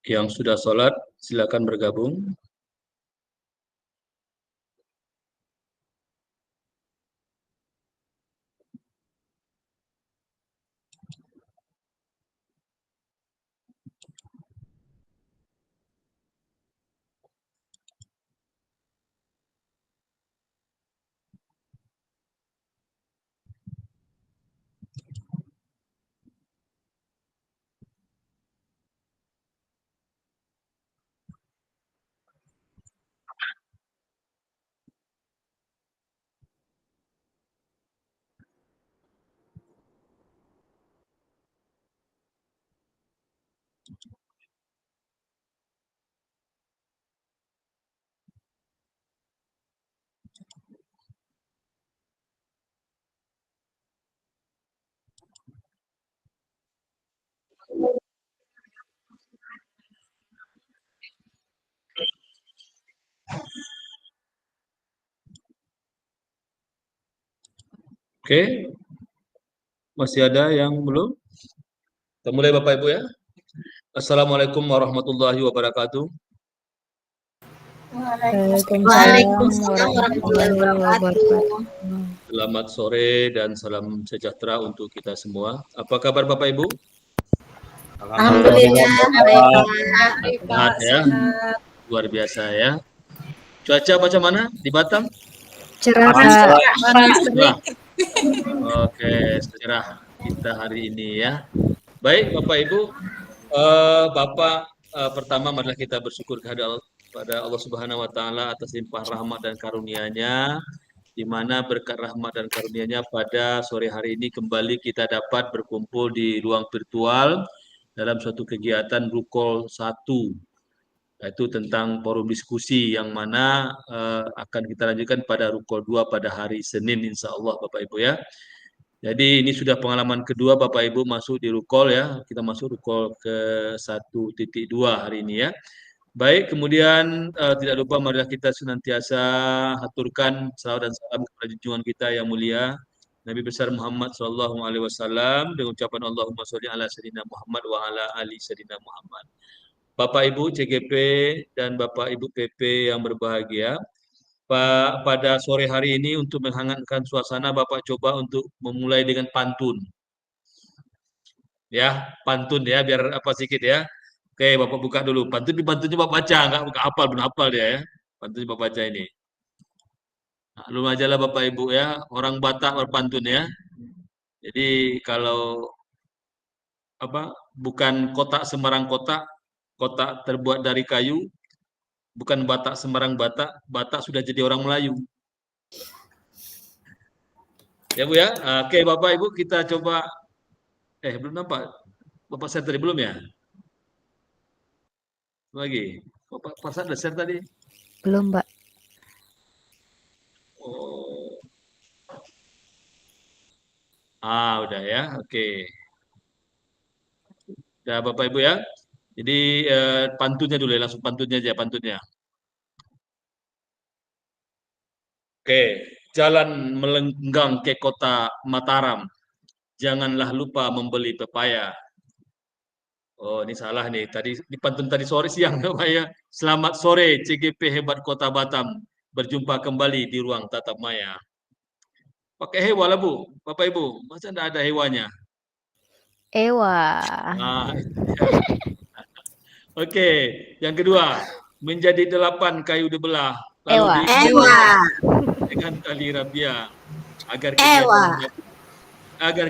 Yang sudah sholat, silakan bergabung. Oke, masih ada yang belum? Kita mulai Bapak Ibu ya. Assalamualaikum warahmatullahi wabarakatuh. Waalaikumsalam warahmatullahi wabarakatuh. Selamat sore dan salam sejahtera untuk kita semua. Apa kabar Bapak Ibu? Alhamdulillah, baik Pak. Sehat ya, luar biasa ya. Cuaca macam mana di Batam? Cerah, panas terik. Oke, cerah kita hari ini ya. Baik Bapak Ibu, Bapak pertama marilah kita bersyukur kepada Allah Subhanahu wa taala atas limpah rahmat dan karunia-Nya, di mana berkat rahmat dan karunia-Nya pada sore hari ini kembali kita dapat berkumpul di ruang virtual dalam suatu kegiatan Rukol 1, yaitu tentang forum diskusi yang mana akan kita lanjutkan pada Rukol 2 pada hari Senin insya Allah Bapak Ibu ya. Jadi ini sudah pengalaman kedua Bapak Ibu masuk di Rukol ya. Kita masuk Rukol ke 1.2 hari ini ya. Baik, kemudian tidak lupa marilah kita senantiasa haturkan salawat dan salam kepada junjungan kita yang mulia Nabi besar Muhammad sallallahu alaihi wasallam dengan ucapan Allahumma sholli ala sayyidina Muhammad wa ala ali sayyidina Muhammad. Bapak Ibu CGP dan Bapak Ibu PP yang berbahagia, pada sore hari ini untuk menghangatkan suasana Bapak coba untuk memulai dengan pantun. Ya, pantun ya biar apa sedikit ya. Oke, Bapak buka dulu. Pantunnya Bapak baca, enggak hafal, belum hafal dia ya. Pantun Bapak baca ini. Maklum aja lah Bapak Ibu ya, orang Batak berpantun ya. Jadi kalau bukan kotak sembarang kotak, kotak terbuat dari kayu, bukan Batak sembarang Batak, Batak sudah jadi orang Melayu. Ya Bu ya. Oke Bapak Ibu kita coba belum nampak. Bapak share tadi belum ya? Lagi. Bapak Pasar udah share tadi? Belum, Mbak. Oh. Udah ya. Oke. Udah Bapak Ibu ya. Jadi pantunnya dulu ya, langsung pantunnya aja pantunnya. Oke, jalan melenggang ke kota Mataram. Janganlah lupa membeli pepaya. Oh, ini salah nih. Tadi di pantun tadi sore siang Pak ya. Selamat sore CGP hebat Kota Batam. Berjumpa kembali di ruang tatap maya. Pakai hewa lah Bu, Bapak Ibu. Masa enggak ada hewanya? Ewa. Oke, yang kedua, menjadi 8 kayu dibelah, Ewa. dengan tali rabia agar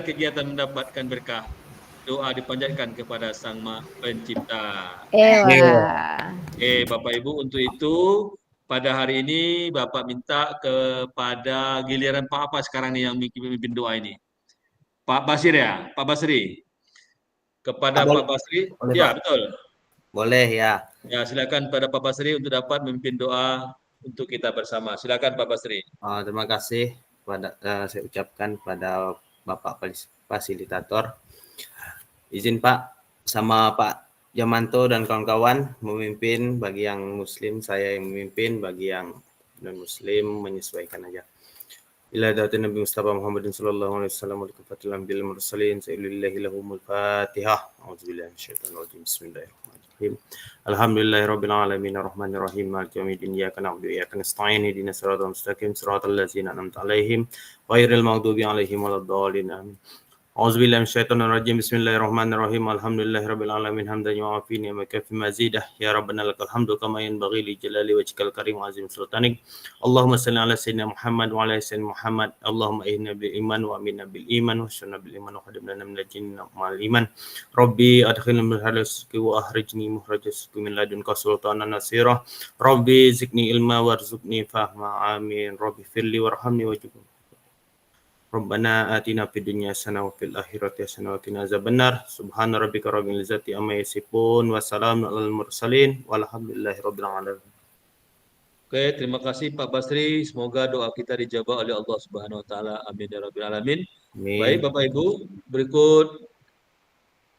kegiatan mendapatkan berkah. Doa dipanjatkan kepada Sang Pencipta. Ewa. Bapak Ibu, untuk itu pada hari ini Bapak minta kepada giliran Pak apa sekarang nih yang mimpin doa ini? Pak Basir ya, Pak Basri. Kepada Pak Basri, boleh, ya Pak. betul. Boleh ya. Ya, silakan pada Pak Basri untuk dapat memimpin doa untuk kita bersama. Silakan Pak Basri. Terima kasih saya ucapkan pada Bapak Fasilitator. Izin Pak sama Pak Jamanto dan kawan-kawan memimpin, bagi yang Muslim saya yang memimpin, bagi yang non-Muslim menyesuaikan aja. Ila dati Nabi Mustafa Muhammadin sallallahu alaihi wasallam wa kafatil anbiya'i mursalin sayyidil lahumul fatihah. A'udzubillahi minasyaitonir rajim. Bismillahirrahmanirrahim. Bismillahirrahmanirrahim. Alhamdulillahirabbil alamin arrahmanir rahim maliki yaumiddin iyyaka na'budu wa iyyaka nasta'in ihdinas siratal mustaqim siratal ladzina an'amta 'alaihim ghairil maghdubi 'alaihim waladdallin amin. A'udzubillahi minasyaitonir rajim. Bismillahirrahmanirrahim. Alhamdulillahirabbil alamin hamdan yu'afi ni'maka fi mazidah ya rabbana lakal hamdu kama yanbaghi li jalali wajhikal karim wa azim sultanik. Allahumma shalli ala sayyidina Muhammad wa ala sayyidina Muhammad. Allahumma ihna bil iman wa aminna bil iman wa sunna bil iman wa qadim lana min jinna ma'al iman. Rabbi adkhilna bil halal wa akhrijni mukhrajas min ladunka sultanan nasira. Rabbi zidni ilma warzuqni fahma. Amin. Rabbi firli warhamni wajibni. Rabbana atina fid dunya hasanah wa fil akhirati hasanah wa qina azabannar. Subhana rabbika rabbil izzati amma yasifun wa salamun alal mursalin walhamdulillahi rabbil alamin. Oke, terima kasih Pak Basri. Semoga doa kita dijabah oleh Allah Subhanahu wa taala. Amin ya rabbil alamin. Baik Bapak Ibu, berikut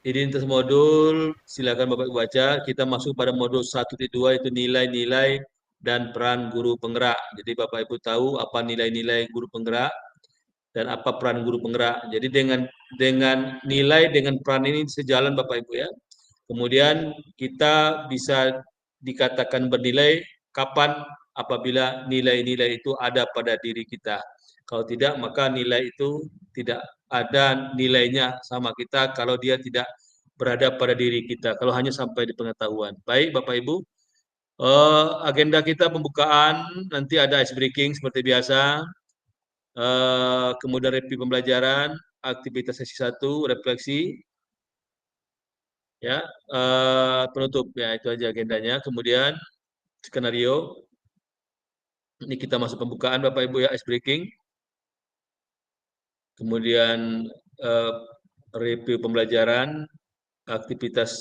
identitas modul, silakan Bapak Ibu baca. Kita masuk pada modul 1.2 itu nilai-nilai dan peran guru penggerak. Jadi Bapak Ibu tahu apa nilai-nilai guru penggerak dan apa peran guru penggerak. Jadi dengan nilai dengan peran ini sejalan Bapak Ibu ya. Kemudian kita bisa dikatakan bernilai kapan apabila nilai-nilai itu ada pada diri kita. Kalau tidak maka nilai itu tidak ada nilainya sama kita kalau dia tidak berada pada diri kita. Kalau hanya sampai di pengetahuan. Baik Bapak Ibu. Agenda kita pembukaan nanti ada ice breaking seperti biasa. Kemudian review pembelajaran, aktivitas sesi 1, refleksi, ya, penutup, ya itu aja agendanya. Kemudian skenario, ini kita masuk pembukaan Bapak Ibu ya, ice breaking. Kemudian review pembelajaran, aktivitas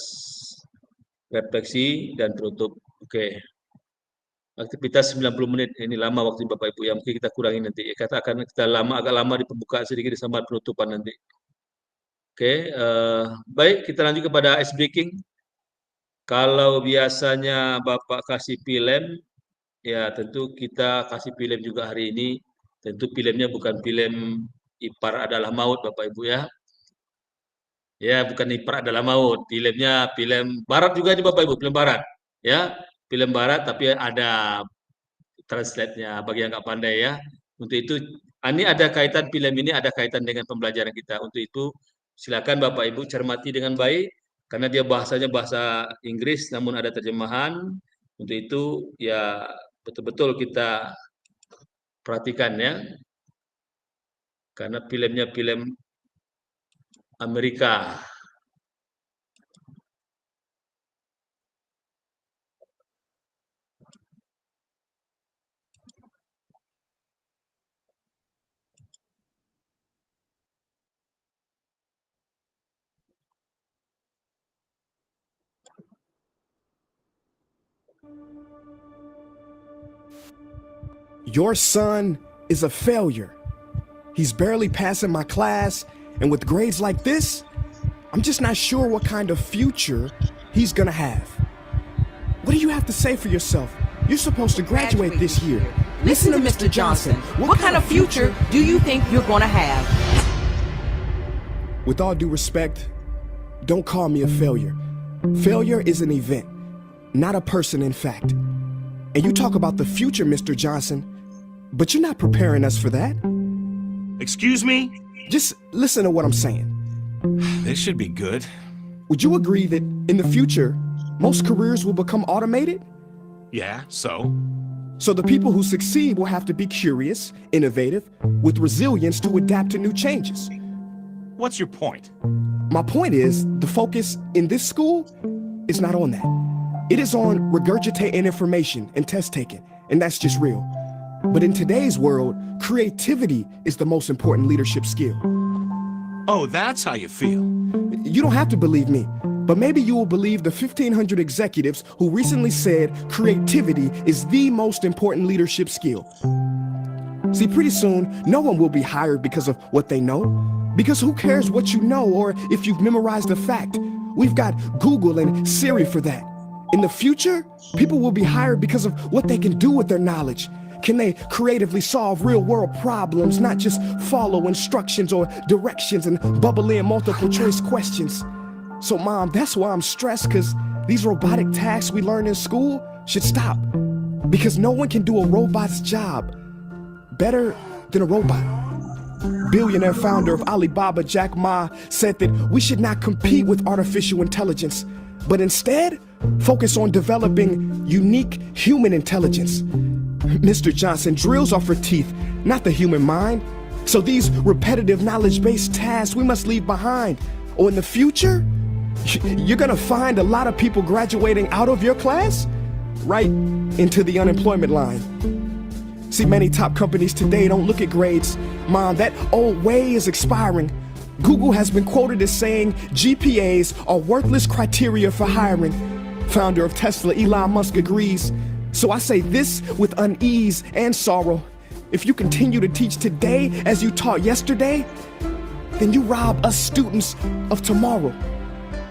refleksi, dan penutup. Oke. Aktivitas 90 menit, ini lama waktu Bapak Ibu ya, mungkin kita kurangi nanti. Kita akan agak lama di pembukaan sedikit sama penutupan nanti. Oke, baik kita lanjut kepada ice breaking. Kalau biasanya Bapak kasih film, ya tentu kita kasih film juga hari ini. Tentu filmnya bukan film Ipar Adalah Maut Bapak Ibu ya. Ya, bukan Ipar Adalah Maut. Filmnya film Barat juga ini Bapak Ibu, film Barat. Ya, film Barat tapi ada translate-nya bagi yang nggak pandai ya. Untuk itu, ini ada kaitan film ini ada kaitan dengan pembelajaran kita. Untuk itu, silakan Bapak Ibu cermati dengan baik karena dia bahasanya bahasa Inggris namun ada terjemahan. Untuk itu ya betul-betul kita perhatikan ya. Karena filmnya film Amerika. Your son is a failure. He's barely passing my class, and with grades like this, I'm just not sure what kind of future he's gonna have. What do you have to say for yourself? You're supposed to graduate this year. Listen to Mr. Johnson. What kind of future do you think you're gonna have? With all due respect, don't call me a failure. Failure is an event, not a person in fact. And you talk about the future, Mr. Johnson, but you're not preparing us for that. Excuse me? Just listen to what I'm saying. This should be good. Would you agree that in the future, most careers will become automated? Yeah, so? So the people who succeed will have to be curious, innovative, with resilience to adapt to new changes. What's your point? My point is, the focus in this school is not on that. It is on regurgitating information and test taking, and that's just real. But in today's world, creativity is the most important leadership skill. Oh, that's how you feel. You don't have to believe me, but maybe you will believe the 1,500 executives who recently said creativity is the most important leadership skill. See, pretty soon, no one will be hired because of what they know. Because who cares what you know or if you've memorized a fact? We've got Google and Siri for that. In the future, people will be hired because of what they can do with their knowledge. Can they creatively solve real-world problems, not just follow instructions or directions and bubble in multiple choice questions? So, Mom, that's why I'm stressed, because these robotic tasks we learn in school should stop, because no one can do a robot's job better than a robot. Billionaire founder of Alibaba, Jack Ma, said that we should not compete with artificial intelligence, but instead focus on developing unique human intelligence. Mr. Johnson, drills are for teeth, not the human mind. So these repetitive knowledge-based tasks we must leave behind. Or in the future, you're gonna find a lot of people graduating out of your class right into the unemployment line. See, many top companies today don't look at grades. Mom, that old way is expiring. Google has been quoted as saying GPAs are worthless criteria for hiring. Founder of Tesla, Elon Musk, agrees. So I say this with unease and sorrow. If you continue to teach today as you taught yesterday, then you rob us students of tomorrow.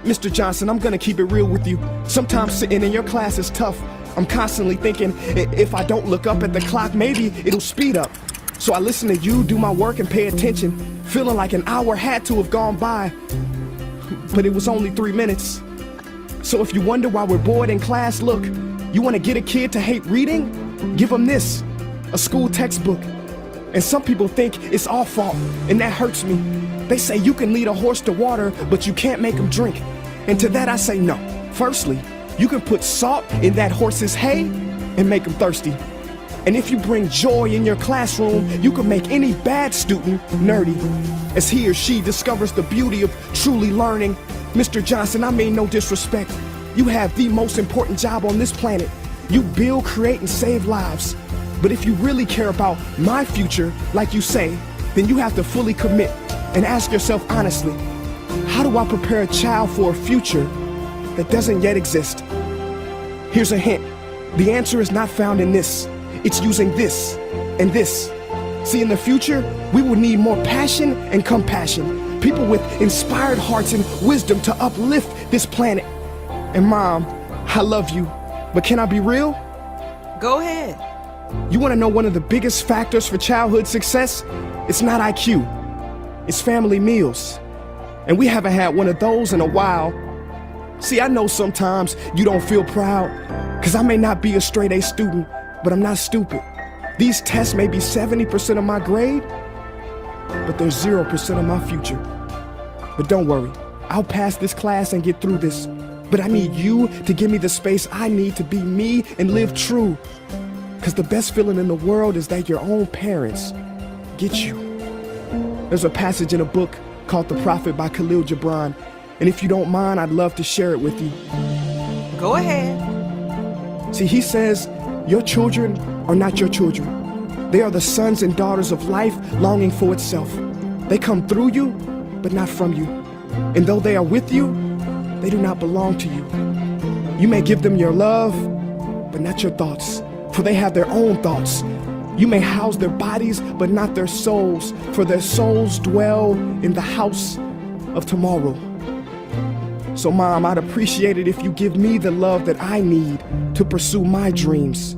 Mr. Johnson, I'm gonna keep it real with you. Sometimes sitting in your class is tough. I'm constantly thinking, if I don't look up at the clock, maybe it'll speed up. So I listen to you do my work and pay attention, feeling like an hour had to have gone by, but it was only 3 minutes. So if you wonder why we're bored in class, look, you wanna get a kid to hate reading? Give them this, a school textbook. And some people think it's our fault, and that hurts me. They say you can lead a horse to water, but you can't make him drink. And to that I say no. Firstly, you can put salt in that horse's hay and make him thirsty. And if you bring joy in your classroom, you can make any bad student nerdy. As he or she discovers the beauty of truly learning, Mr. Johnson, I mean no disrespect. You have the most important job on this planet. You build, create, and save lives. But if you really care about my future, like you say, then you have to fully commit and ask yourself honestly, how do I prepare a child for a future that doesn't yet exist? Here's a hint. The answer is not found in this. It's using this and this. See, in the future, we will need more passion and compassion. People with inspired hearts and wisdom to uplift this planet. And Mom, I love you, but can I be real? Go ahead. You want to know one of the biggest factors for childhood success? It's not IQ. It's family meals. And we haven't had one of those in a while. See, I know sometimes you don't feel proud, because I may not be a straight A student, but I'm not stupid. These tests may be 70% of my grade, but they're 0% of my future. But don't worry, I'll pass this class and get through this. But I need you to give me the space I need to be me and live true. Because the best feeling in the world is that your own parents get you. There's a passage in a book called The Prophet by Khalil Gibran. And if you don't mind, I'd love to share it with you. Go ahead. See, he says, your children are not your children. They are the sons and daughters of life longing for itself. They come through you, but not from you. And though they are with you, they do not belong to you. You may give them your love, but not your thoughts, for they have their own thoughts. You may house their bodies, but not their souls, for their souls dwell in the house of tomorrow. So Mom, I'd appreciate it if you give me the love that I need to pursue my dreams.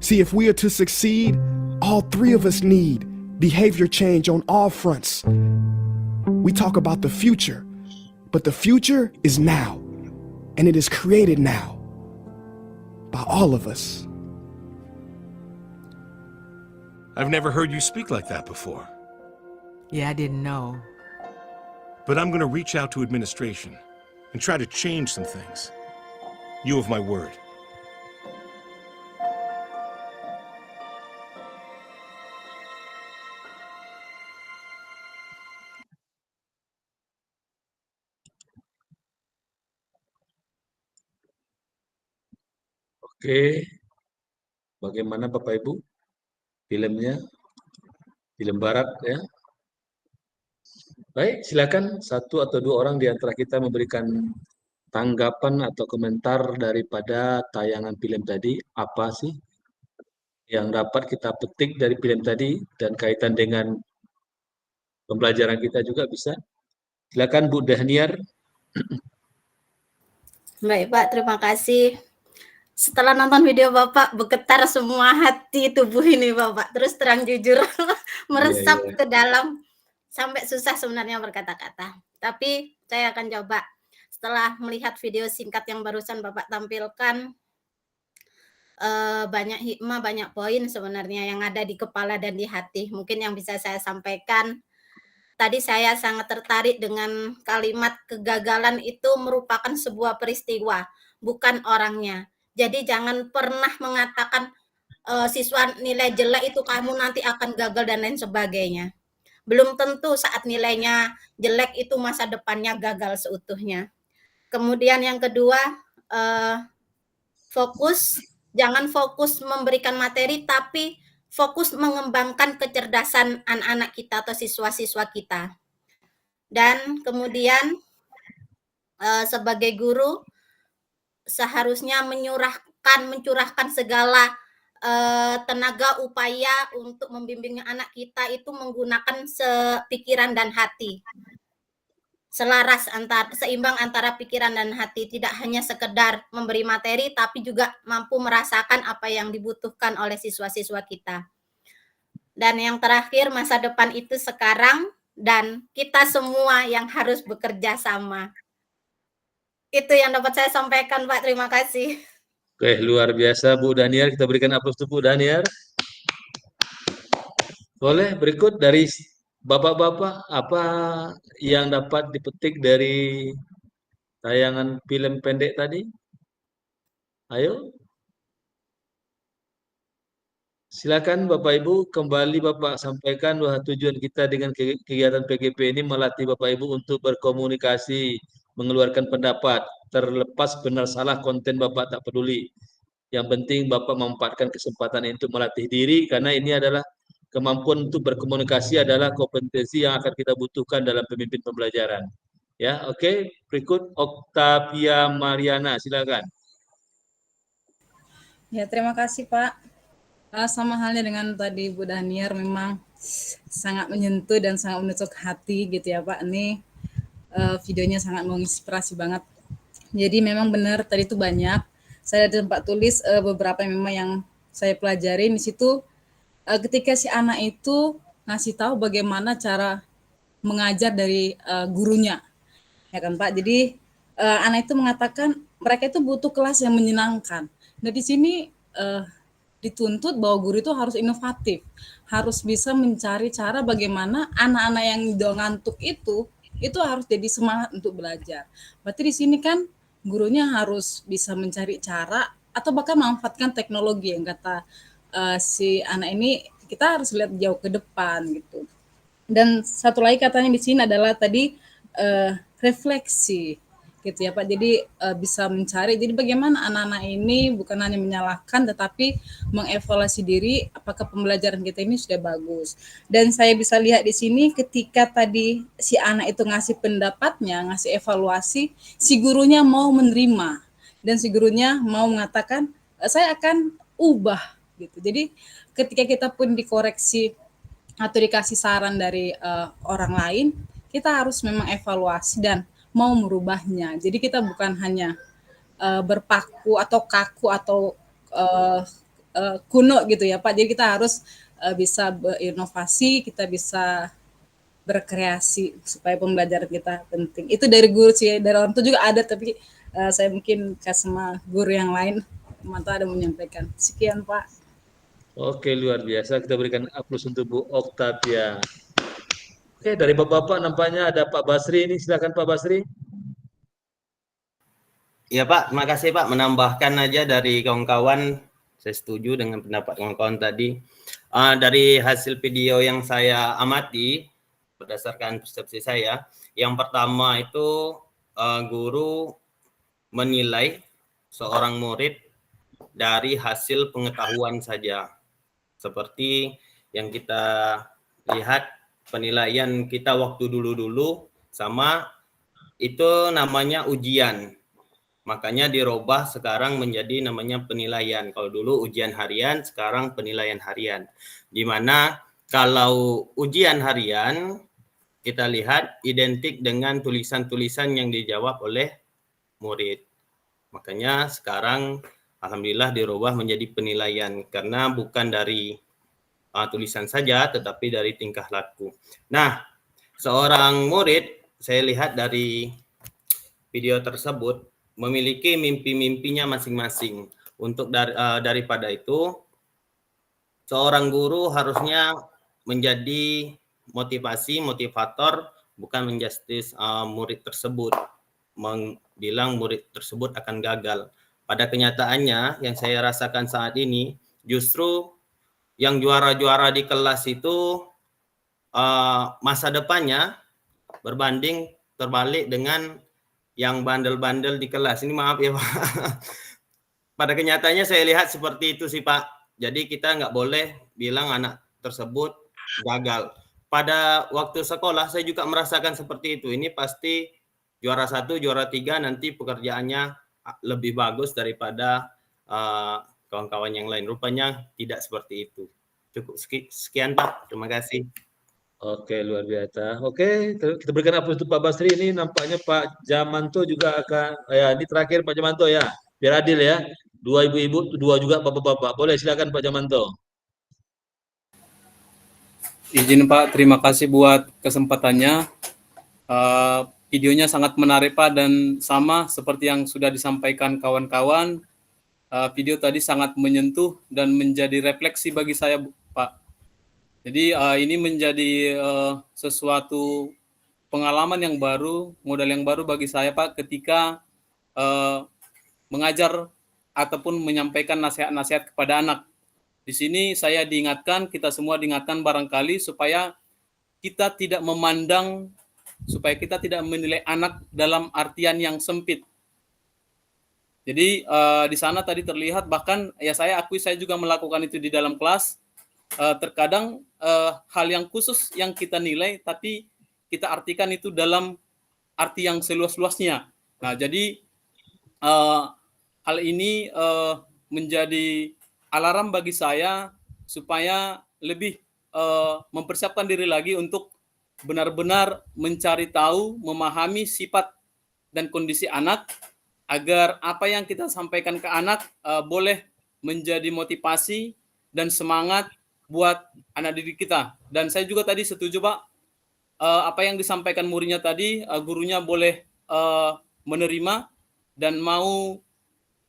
See, if we are to succeed, all three of us need behavior change on all fronts. We talk about the future, but the future is now, and it is created now by all of us. I've never heard you speak like that before. Yeah, I didn't know. But I'm gonna reach out to administration and try to change some things. You have my word. Oke, bagaimana Bapak Ibu? Filmnya, film barat ya. Baik, silakan satu atau dua orang di antara kita memberikan tanggapan atau komentar daripada tayangan film tadi. Apa sih yang dapat kita petik dari film tadi dan kaitan dengan pembelajaran kita juga bisa. Silakan Bu Dahniar. Baik Pak, terima kasih. Setelah nonton video Bapak, bergetar semua hati tubuh ini Bapak. Terus terang jujur, meresap ke dalam, sampai susah sebenarnya berkata-kata. Tapi saya akan coba. setelah melihat video singkat yang barusan Bapak tampilkan, banyak hikmah, banyak poin sebenarnya yang ada di kepala dan di hati. Mungkin yang bisa saya sampaikan, tadi saya sangat tertarik dengan kalimat kegagalan itu merupakan sebuah peristiwa, bukan orangnya. Jadi jangan pernah mengatakan, siswa nilai jelek itu kamu nanti akan gagal dan lain sebagainya. Belum tentu saat nilainya jelek itu masa depannya gagal seutuhnya. Kemudian yang kedua, jangan fokus memberikan materi, tapi fokus mengembangkan kecerdasan anak-anak kita atau siswa-siswa kita. Dan kemudian sebagai guru seharusnya mencurahkan segala tenaga upaya untuk membimbing anak kita itu menggunakan pikiran dan hati. Seimbang antara pikiran dan hati, tidak hanya sekedar memberi materi tapi juga mampu merasakan apa yang dibutuhkan oleh siswa-siswa kita. Dan yang terakhir, masa depan itu sekarang dan kita semua yang harus bekerja sama. Itu yang dapat saya sampaikan, Pak. Terima kasih. Oke, luar biasa Bu Daniar. Kita berikan aplaus untuk Bu Daniar. Boleh berikut dari Bapak-bapak, apa yang dapat dipetik dari tayangan film pendek tadi? Ayo. Silakan Bapak Ibu, kembali Bapak sampaikan bahwa tujuan kita dengan kegiatan PGP ini melatih Bapak Ibu untuk berkomunikasi, mengeluarkan pendapat, terlepas benar salah konten Bapak tak peduli. Yang penting Bapak memanfaatkan kesempatan untuk melatih diri, karena ini adalah kemampuan untuk berkomunikasi adalah kompetensi yang akan kita butuhkan dalam pemimpin pembelajaran. Ya, oke. Berikut Octavia Mariana, silakan. Ya, terima kasih Pak. Sama halnya dengan tadi Bu Daniar, memang sangat menyentuh dan sangat menusuk hati gitu ya Pak. Ini videonya sangat menginspirasi banget. Jadi memang benar tadi itu banyak. Saya ada tempat tulis beberapa memang yang saya pelajari di situ. Ketika si anak itu ngasih tahu bagaimana cara mengajar dari gurunya, ya kan Pak. Jadi anak itu mengatakan mereka itu butuh kelas yang menyenangkan. Nah di sini dituntut bahwa guru itu harus inovatif, harus bisa mencari cara bagaimana anak-anak yang udah ngantuk itu harus jadi semangat untuk belajar. Berarti di sini kan gurunya harus bisa mencari cara atau bahkan memanfaatkan teknologi yang kata si anak ini, kita harus lihat jauh ke depan gitu. Dan satu lagi katanya di sini adalah tadi refleksi gitu ya Pak. Jadi bisa mencari, jadi bagaimana anak-anak ini bukan hanya menyalahkan tetapi mengevaluasi diri apakah pembelajaran kita ini sudah bagus. Dan saya bisa lihat di sini ketika tadi si anak itu ngasih pendapatnya, ngasih evaluasi, si gurunya mau menerima dan si gurunya mau mengatakan saya akan ubah gitu. Jadi ketika kita pun dikoreksi atau dikasih saran dari orang lain, kita harus memang evaluasi dan mau merubahnya. Jadi kita bukan hanya berpaku atau kaku atau kuno gitu ya Pak. Jadi kita harus bisa berinovasi, kita bisa berkreasi supaya pembelajaran kita penting. Itu dari guru sih, dari orang tua juga ada, tapi saya mungkin ke sama guru yang lain, mantap ada menyampaikan. Sekian Pak. Oke, luar biasa. Kita berikan aplaus untuk Bu Octavia. Oke, dari Bapak-bapak nampaknya ada Pak Basri ini. Silakan Pak Basri. Ya Pak, terima kasih Pak. Menambahkan aja dari kawan-kawan, saya setuju dengan pendapat kawan-kawan tadi. Dari hasil video yang saya amati, berdasarkan persepsi saya, yang pertama itu guru menilai seorang murid dari hasil pengetahuan saja. Seperti yang kita lihat penilaian kita waktu dulu-dulu sama itu namanya ujian. Makanya dirubah sekarang menjadi namanya penilaian. Kalau dulu ujian harian, sekarang penilaian harian. Di mana kalau ujian harian kita lihat identik dengan tulisan-tulisan yang dijawab oleh murid. Makanya sekarang alhamdulillah dirubah menjadi penilaian karena bukan dari tulisan saja tetapi dari tingkah laku. Nah, seorang murid saya lihat dari video tersebut memiliki mimpi-mimpinya masing-masing. Untuk daripada itu, seorang guru harusnya menjadi motivator, bukan menjustis murid tersebut, bilang murid tersebut akan gagal. Pada kenyataannya yang saya rasakan saat ini, justru yang juara-juara di kelas itu masa depannya berbanding terbalik dengan yang bandel-bandel di kelas. Ini maaf ya Pak. Pada kenyataannya saya lihat seperti itu sih Pak. Jadi kita nggak boleh bilang anak tersebut gagal. Pada waktu sekolah saya juga merasakan seperti itu. Ini pasti juara 1, juara 3 nanti pekerjaannya lebih bagus daripada kawan-kawan yang lain. Rupanya tidak seperti itu. Cukup sekian Pak. Terima kasih. Oke, luar biasa. Oke, kita berikan aplaus untuk Pak Basri. Ini nampaknya Pak Jamanto juga akan, ya ini terakhir Pak Jamanto ya, biar adil ya. 2 ibu-ibu, 2 juga bapak-bapak. Boleh silakan Pak Jamanto. Izin Pak, terima kasih buat kesempatannya. Videonya sangat menarik Pak, dan sama seperti yang sudah disampaikan kawan-kawan, video tadi sangat menyentuh dan menjadi refleksi bagi saya Pak. Jadi ini menjadi sesuatu pengalaman yang baru, modal yang baru bagi saya Pak, ketika mengajar ataupun menyampaikan nasihat-nasihat kepada anak. Di sini saya diingatkan, kita semua diingatkan barangkali supaya kita tidak memandang, supaya kita tidak menilai anak dalam artian yang sempit. Jadi di sana tadi terlihat, bahkan ya saya akui saya juga melakukan itu di dalam kelas. Terkadang hal yang khusus yang kita nilai, tapi kita artikan itu dalam arti yang seluas-luasnya. Nah, jadi hal ini menjadi alarm bagi saya supaya lebih mempersiapkan diri lagi untuk benar-benar mencari tahu, memahami sifat dan kondisi anak, agar apa yang kita sampaikan ke anak boleh menjadi motivasi dan semangat buat anak didik kita. Dan saya juga tadi setuju Pak, apa yang disampaikan muridnya tadi, gurunya boleh menerima dan mau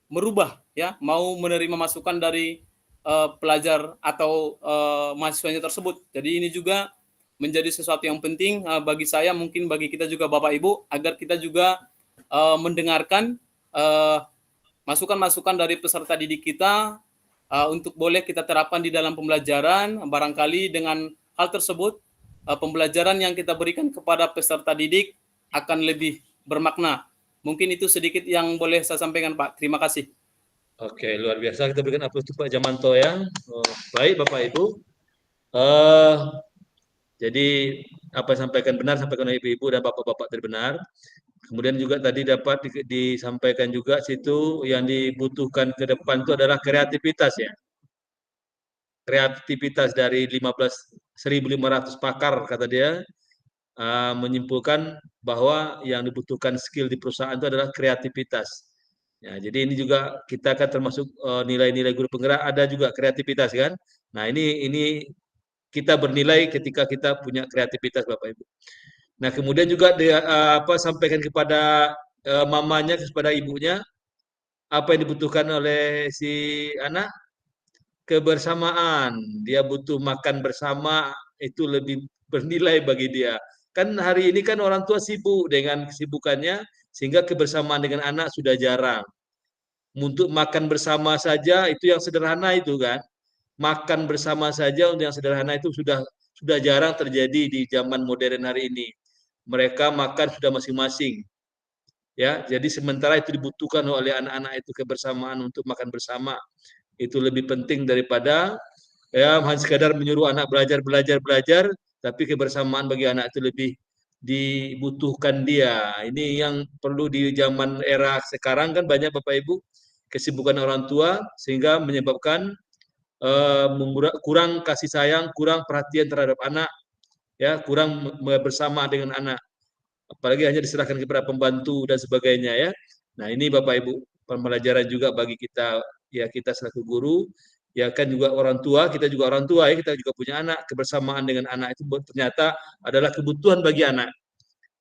merubah, ya, mau menerima masukan dari pelajar atau mahasiswanya tersebut. Jadi ini juga menjadi sesuatu yang penting bagi saya, mungkin bagi kita juga Bapak Ibu, agar kita juga mendengarkan masukan-masukan dari peserta didik kita untuk boleh kita terapkan di dalam pembelajaran. Barangkali dengan hal tersebut, pembelajaran yang kita berikan kepada peserta didik akan lebih bermakna. Mungkin itu sedikit yang boleh saya sampaikan Pak. Terima kasih. Oke, luar biasa. Kita berikan aplaus untuk Pak Jamanto ya. Baik Bapak Ibu. Jadi apa yang sampaikan benar, sampaikan oleh ibu-ibu dan bapak-bapak tadi benar. Kemudian juga tadi dapat disampaikan juga situ yang dibutuhkan ke depan itu adalah kreativitas ya. Kreativitas dari 1.500 pakar kata dia menyimpulkan bahwa yang dibutuhkan skill di perusahaan itu adalah kreativitas. Ya, jadi ini juga kita kan termasuk nilai-nilai guru penggerak, ada juga kreativitas kan. Nah ini kita bernilai ketika kita punya kreativitas Bapak Ibu. Nah kemudian juga sampaikan kepada mamanya, kepada ibunya, apa yang dibutuhkan oleh si anak, kebersamaan. Dia butuh makan bersama, itu lebih bernilai bagi dia. Kan hari ini kan orang tua sibuk dengan kesibukannya, sehingga kebersamaan dengan anak sudah jarang. Untuk makan bersama saja itu yang sederhana itu kan. Makan bersama saja untuk yang sederhana itu sudah jarang terjadi di zaman modern hari ini. Mereka makan sudah masing-masing. Ya, jadi sementara itu dibutuhkan oleh anak-anak itu kebersamaan untuk makan bersama. Itu lebih penting daripada ya hanya sekadar menyuruh anak belajar, tapi kebersamaan bagi anak itu lebih dibutuhkan dia. Ini yang perlu di zaman era sekarang kan banyak Bapak Ibu kesibukan orang tua sehingga menyebabkan kurang kasih sayang, kurang perhatian terhadap anak, ya kurang bersama dengan anak. Apalagi hanya diserahkan kepada pembantu dan sebagainya ya. Nah ini Bapak Ibu pembelajaran juga bagi kita, ya kita selaku guru, ya kan juga orang tua, kita juga orang tua ya, kita juga punya anak, kebersamaan dengan anak itu ternyata adalah kebutuhan bagi anak.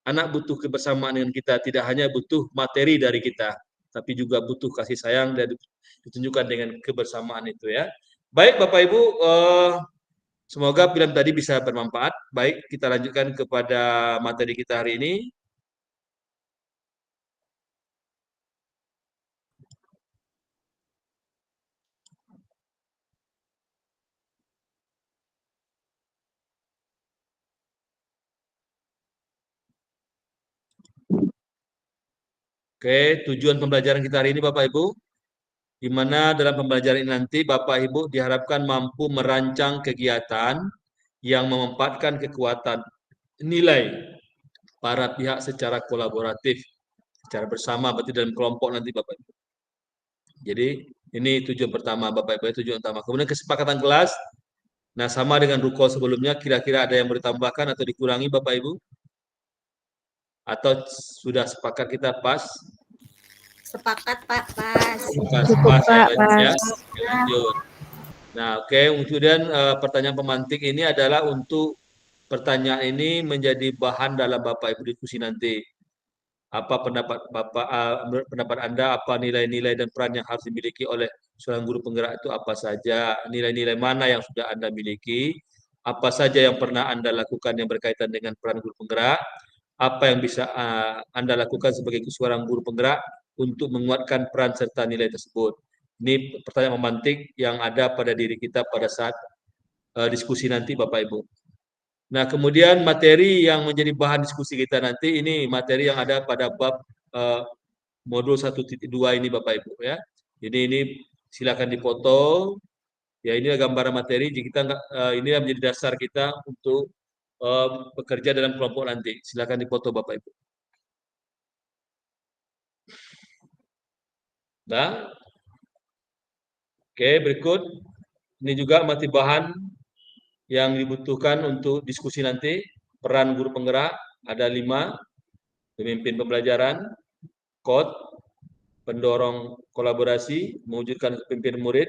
anak butuh kebersamaan dengan kita, tidak hanya butuh materi dari kita, tapi juga butuh kasih sayang dan ditunjukkan dengan kebersamaan itu ya. Baik Bapak Ibu, semoga film tadi bisa bermanfaat. Baik, kita lanjutkan kepada materi kita hari ini. Oke, tujuan pembelajaran kita hari ini Bapak Ibu, di mana dalam pembelajaran ini nanti Bapak Ibu diharapkan mampu merancang kegiatan yang memanfaatkan kekuatan nilai para pihak secara kolaboratif, secara bersama, berarti dalam kelompok nanti Bapak Ibu. Jadi ini tujuan pertama Bapak Ibu, tujuan utama. Kemudian kesepakatan kelas, nah sama dengan rukun sebelumnya, kira-kira ada yang boleh tambahkan atau dikurangi Bapak Ibu? Atau sudah sepakat kita pas? Sepakat Pak, pas. Cukup, Pak, Ya, pas. lanjut. Nah, oke. Kemudian pertanyaan pemantik ini adalah untuk pertanyaan ini menjadi bahan dalam Bapak Ibu diskusi nanti. Apa pendapat Bapak, menurut pendapat Anda, apa nilai-nilai dan peran yang harus dimiliki oleh seorang guru penggerak itu apa saja? Nilai-nilai mana yang sudah Anda miliki? Apa saja yang pernah Anda lakukan yang berkaitan dengan peran guru penggerak? Apa yang bisa Anda lakukan sebagai seorang guru penggerak untuk menguatkan peran serta nilai tersebut? Ini pertanyaan memantik yang ada pada diri kita pada saat diskusi nanti Bapak Ibu. Nah, kemudian materi yang menjadi bahan diskusi kita nanti ini materi yang ada pada bab modul 1.2 ini Bapak Ibu ya. Jadi ini silakan dipoto. Ya ini gambaran materi. Jika kita ini menjadi dasar kita untuk bekerja dalam kelompok nanti. Silakan dipoto Bapak Ibu. Nah, oke berikut ini juga materi bahan yang dibutuhkan untuk diskusi nanti. Peran guru penggerak ada 5, pemimpin pembelajaran, coach, pendorong kolaborasi, mewujudkan kepemimpinan murid,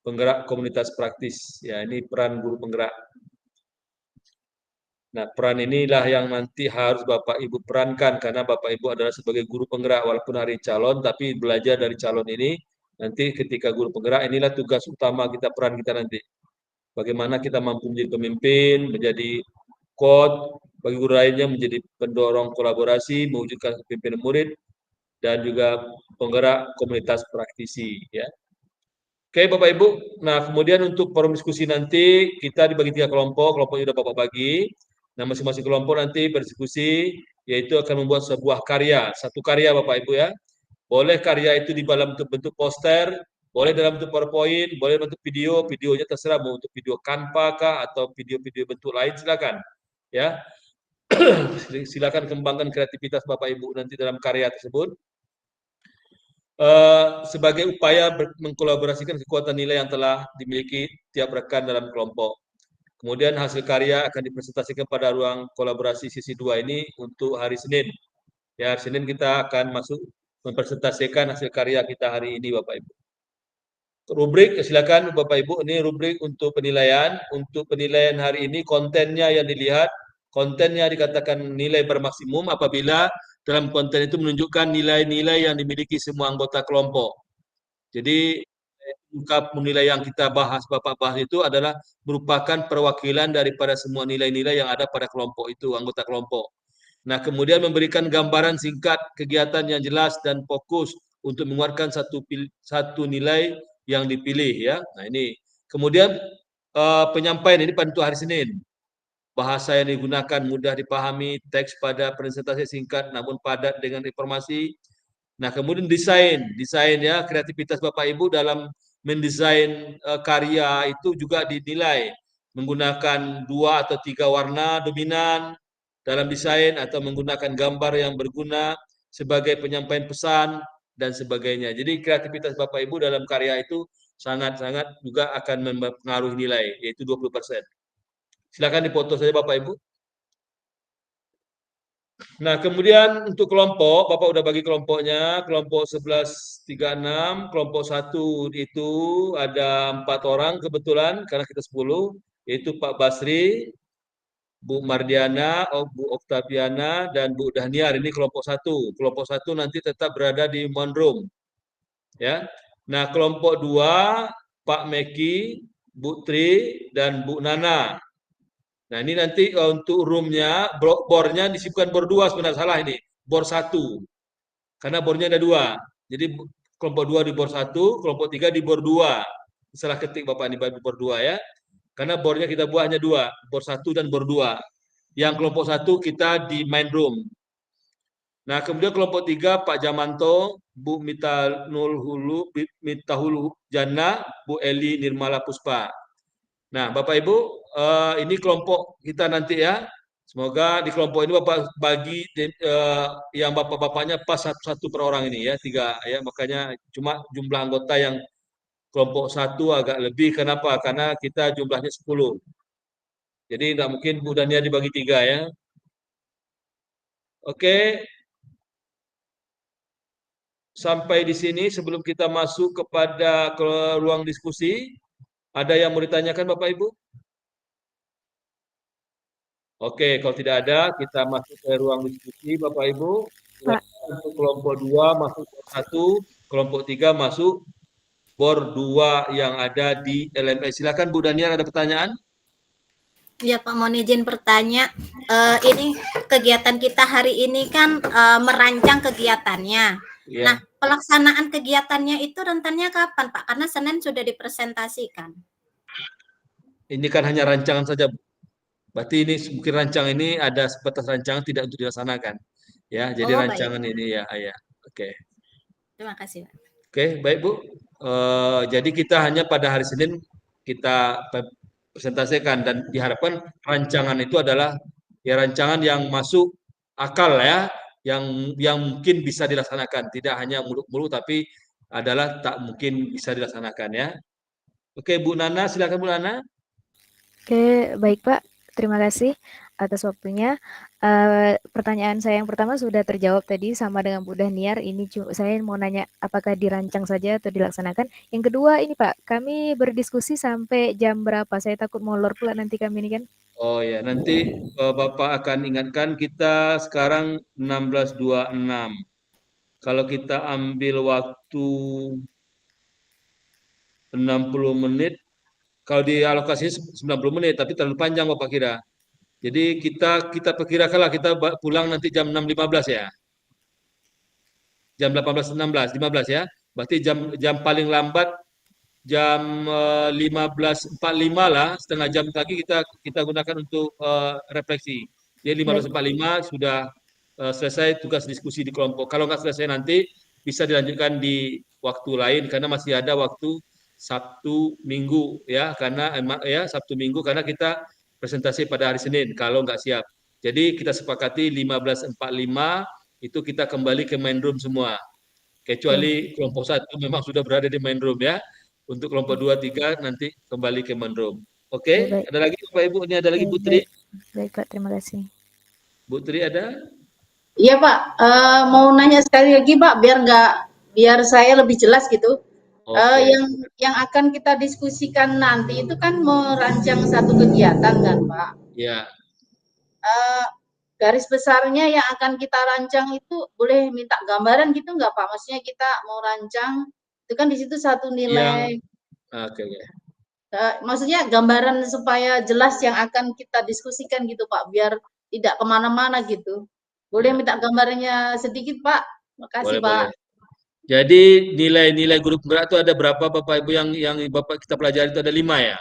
penggerak komunitas praktis. Ya ini peran guru penggerak. Nah, peran inilah yang nanti harus Bapak Ibu perankan karena Bapak Ibu adalah sebagai guru penggerak walaupun hari calon, tapi belajar dari calon ini nanti ketika guru penggerak inilah tugas utama kita, peran kita nanti. Bagaimana kita mampu menjadi pemimpin, menjadi coach, bagi guru lainnya menjadi pendorong kolaborasi, mewujudkan kepemimpinan murid, dan juga penggerak komunitas praktisi. Ya. Oke Bapak Ibu, nah kemudian untuk forum diskusi nanti kita dibagi 3 kelompok, kelompoknya sudah Bapak bagi. Nah, masing-masing kelompok nanti berdiskusi, yaitu akan membuat sebuah karya, satu karya Bapak Ibu ya. Boleh karya itu di dalam bentuk poster, boleh dalam bentuk PowerPoint, boleh bentuk video, videonya terserah mau untuk video Canva kah atau video-video bentuk lain silakan. Ya. Silakan kembangkan kreativitas Bapak Ibu nanti dalam karya tersebut. Sebagai upaya mengkolaborasikan kekuatan nilai yang telah dimiliki tiap rekan dalam kelompok. Kemudian hasil karya akan dipresentasikan pada ruang kolaborasi sisi 2 ini untuk hari Senin. Ya, hari Senin kita akan masuk mempresentasikan hasil karya kita hari ini Bapak Ibu. Rubrik, silakan Bapak Ibu, ini rubrik untuk penilaian. Untuk penilaian hari ini kontennya yang dilihat, kontennya dikatakan nilai bermaksimum apabila dalam konten itu menunjukkan nilai-nilai yang dimiliki semua anggota kelompok. Jadi ungkap nilai yang kita bahas, Bapak bahas itu adalah merupakan perwakilan daripada semua nilai-nilai yang ada pada kelompok itu, anggota kelompok. Nah, kemudian memberikan gambaran singkat kegiatan yang jelas dan fokus untuk menguatkan satu nilai yang dipilih ya. Nah, ini. Kemudian penyampaian ini pada hari Senin. Bahasa yang digunakan mudah dipahami, teks pada presentasi singkat namun padat dengan informasi. Nah, kemudian desain ya, kreativitas Bapak Ibu dalam mendesain karya itu juga dinilai menggunakan 2 atau 3 warna dominan dalam desain atau menggunakan gambar yang berguna sebagai penyampaian pesan dan sebagainya. Jadi kreativitas Bapak Ibu dalam karya itu sangat-sangat juga akan mempengaruhi nilai, yaitu 20%. Silakan dipoto saja Bapak Ibu. Nah, kemudian untuk kelompok, Bapak udah bagi kelompoknya, kelompok 1136, kelompok 1 itu ada 4 orang kebetulan, karena kita 10, yaitu Pak Basri, Bu Mardiana, Bu Oktaviana, dan Bu Dahniar. Ini kelompok 1. Kelompok 1 nanti tetap berada di Mondrum. Ya. Nah, kelompok 2, Pak Meki, Bu Tri, dan Bu Nana. Nah, ini nanti untuk roomnya, bornya disibukkan bor 2 sebenarnya, salah ini. Bor 1. Karena bornya ada 2. Jadi kelompok 2 di bor 1, kelompok 3 di bor 2. Salah ketik Bapak ini bor 2 ya. Karena bornya kita buat hanya 2, bor 1 dan bor 2. Yang kelompok 1 kita di main room. Nah, kemudian kelompok 3 Pak Jamanto, Bu Mitahulu Jana, Bu Eli Nirmala Puspa. Nah, Bapak Ibu, ini kelompok kita nanti ya. Semoga di kelompok ini Bapak bagi yang bapak-bapaknya pas satu per orang ini ya, 3 ya. Makanya cuma jumlah anggota yang kelompok 1 agak lebih. Kenapa? Karena kita jumlahnya 10. Jadi tidak mungkin Bu Dania dibagi 3 ya. Oke. Sampai di sini sebelum kita masuk kepada ruang diskusi, ada yang mau ditanyakan Bapak Ibu? Oke, kalau tidak ada, kita masuk ke ruang diskusi Bapak Ibu. Untuk kelompok 2 masuk bor 1, kelompok 3 masuk bor 2 yang ada di LMS. Silakan Bu Daniar, ada pertanyaan? Ya Pak, mohon izin bertanya. Ini kegiatan kita hari ini kan merancang kegiatannya. Ya. Nah, pelaksanaan kegiatannya itu rentannya kapan Pak? Karena Senin sudah dipresentasikan. Ini kan hanya rancangan saja. Berarti ini mungkin rancangan ini ada sebatas rancangan tidak untuk dilaksanakan. Ya, jadi rancangan baik. Ini ya. Oke. Terima kasih Pak. Oke, baik Bu. Jadi kita hanya pada hari Senin kita presentasikan dan diharapkan rancangan itu adalah ya rancangan yang masuk akal ya, yang mungkin bisa dilaksanakan, tidak hanya muluk-muluk tapi adalah tak mungkin bisa dilaksanakan ya. Oke, Bu Nana, silakan Bu Nana. Oke, baik Pak. Terima kasih atas waktunya. Pertanyaan saya yang pertama sudah terjawab tadi sama dengan Bu Dahniar. Ini saya mau nanya apakah dirancang saja atau dilaksanakan. Yang kedua ini Pak, kami berdiskusi sampai jam berapa? Saya takut molor pula nanti kami ini kan. Oh ya, nanti Bapak akan ingatkan kita sekarang 16.26. Kalau kita ambil waktu 60 menit, kalau dialokasinya 90 menit, tapi terlalu panjang Bapak kira. Jadi kita perkirakanlah kita pulang nanti jam 6.15 ya. Jam 18.16, 15 ya. Berarti jam paling lambat jam 15.45 lah, setengah jam lagi kita gunakan untuk refleksi. Jadi 15.45 sudah selesai tugas diskusi di kelompok. Kalau nggak selesai nanti bisa dilanjutkan di waktu lain karena masih ada waktu Sabtu Minggu ya, karena ya Sabtu Minggu karena kita presentasi pada hari Senin kalau nggak siap. Jadi kita sepakati 15.45 itu kita kembali ke main room semua. Kecuali kelompok 1 memang sudah berada di main room ya. Untuk kelompok 2, 3 nanti kembali ke main room. Oke, ada lagi Bapak Ibu? Ini ada lagi Bu Tri. Baik Pak, terima kasih. Bu Tri ada? Iya Pak, mau nanya sekali lagi Pak, biar saya lebih jelas gitu. Yang akan kita diskusikan nanti itu kan merancang satu kegiatan kan Pak? Iya. Garis besarnya yang akan kita rancang itu boleh minta gambaran gitu nggak Pak? Maksudnya kita mau rancang itu kan di situ satu nilai. Oke. Maksudnya gambaran supaya jelas yang akan kita diskusikan gitu Pak, biar tidak kemana-mana gitu. Boleh minta gambarnya sedikit Pak? Makasih Pak. Boleh. Jadi nilai-nilai grup gerak itu ada berapa Bapak Ibu yang Bapak kita pelajari itu ada 5 ya?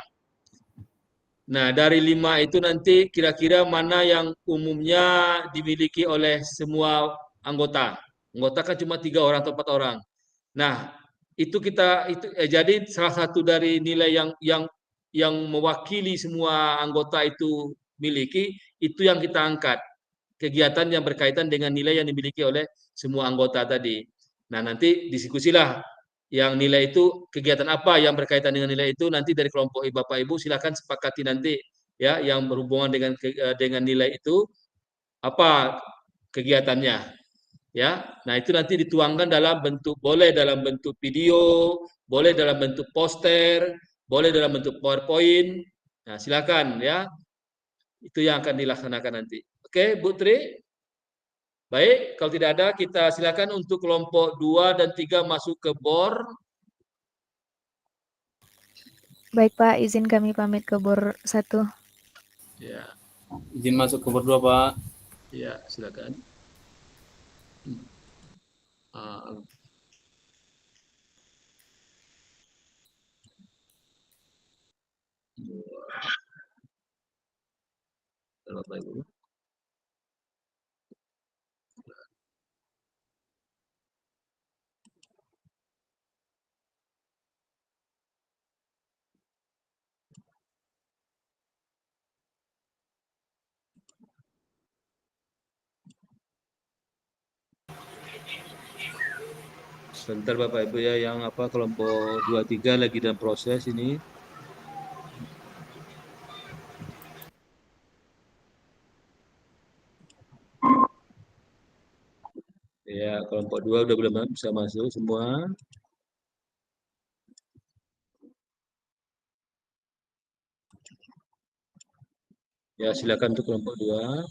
Nah, dari 5 itu nanti kira-kira mana yang umumnya dimiliki oleh semua anggota. Anggota kan cuma 3 orang atau 4 orang. Nah, jadi salah satu dari nilai yang mewakili semua anggota itu miliki, itu yang kita angkat. Kegiatan yang berkaitan dengan nilai yang dimiliki oleh semua anggota tadi. Nah, nanti diskusilah yang nilai itu kegiatan apa yang berkaitan dengan nilai itu nanti dari kelompok Bapak Ibu silakan sepakati nanti ya yang berhubungan dengan nilai itu apa kegiatannya ya. Nah, itu nanti dituangkan boleh dalam bentuk video, boleh dalam bentuk poster, boleh dalam bentuk PowerPoint. Nah, silakan ya. Itu yang akan dilaksanakan nanti. Oke, Bu Tri? Baik, kalau tidak ada kita silakan untuk kelompok 2 dan 3 masuk ke BOR. Baik Pak, izin kami pamit ke BOR 1. Ya, Izin masuk ke berdua, Pak. ya silakan. Ah, Bapak Ibu. Sebentar Bapak Ibu ya, yang kelompok 2 3 lagi dalam proses ini. Ya, kelompok 2 udah belum bisa masuk semua. Ya, silakan untuk kelompok 2.